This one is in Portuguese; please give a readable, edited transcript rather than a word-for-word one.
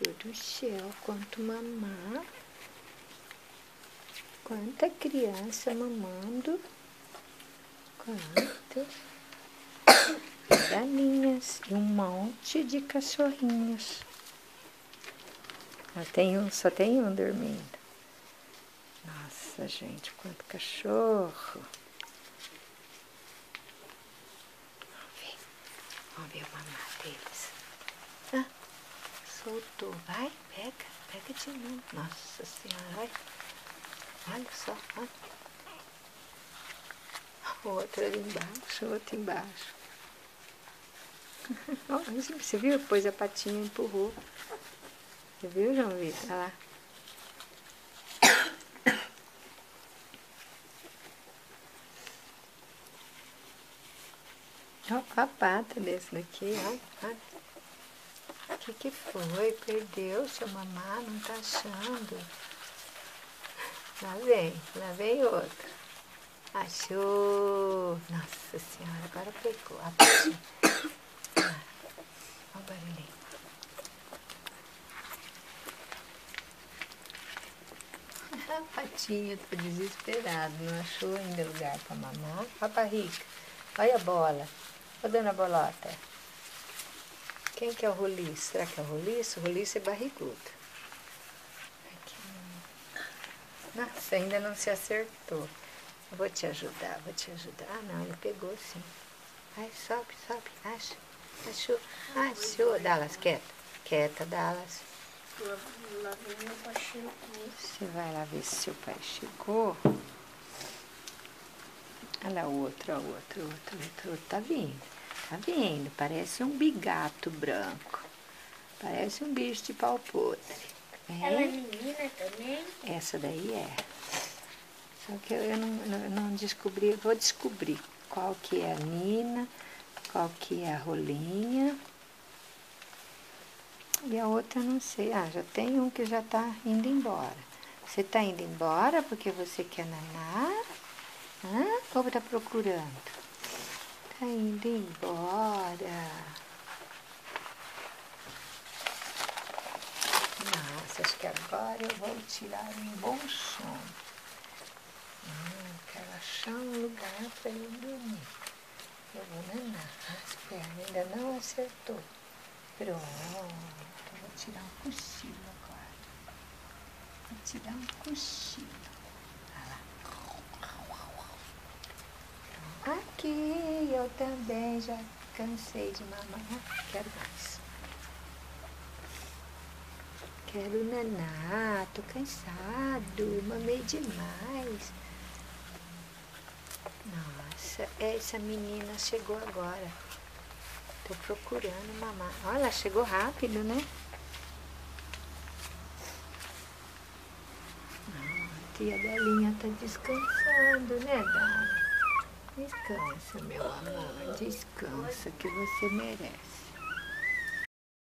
Deus do céu, quanto mamar. Quanta criança mamando. Quanto. Galinhas e um monte de cachorrinhos. Só tem um dormindo. Nossa, gente, quanto cachorro. Vamos ver o mamar deles. Ah, soltou. Vai, pega de novo. Nossa Senhora, olha só, olha. Outro ali embaixo, outro embaixo. Você viu? Pôs a patinha e empurrou. Você viu, João Vitor? Olha lá. Olha a pata desse daqui, olha. O que foi? Perdeu seu mamar? Não tá achando? Lá vem outro. Achou! Nossa Senhora, agora pegou a patinha. Olha o barulhinho. A patinha tá desesperada, não achou ainda lugar para mamar. Olha a barriga, olha a bola. Olha a dona Bolota. Quem que é o roliço? Será que é o roliço? O roliço é barrigudo. Aqui. Nossa, ainda não se acertou. Eu vou te ajudar. Ah, não, ele pegou sim. Ai, sobe, acha. Achou. Dallas, quieta, Dallas. Lá vem meu pai chegou. Você vai lá ver se seu pai chegou. Olha lá o outro. Tá vindo. Parece um bigato branco. Parece um bicho de pau podre. Ela é menina também? Essa daí é. Só que eu não descobri, eu vou descobrir qual que é a Nina, qual que é a Rolinha. E a outra eu não sei. Ah, já tem um que já tá indo embora. Você tá indo embora porque você quer nanar? Ou tá procurando? Tá indo embora. Nossa, acho que agora eu vou tirar um bom sono. Quero achar um lugar para eu dormir. Eu vou nanar. As pernas ainda não acertou. Pronto. Vou tirar um cochilo agora. Aqui eu também já cansei de mamar. Quero mais. Quero nanar. Tô cansado. Mamei demais. Nossa, essa menina chegou agora. Tô procurando mamar. Olha, ela chegou rápido, né? A tia Belinha tá descansando, né, Dana? Descansa, meu amor. Descansa, que você merece.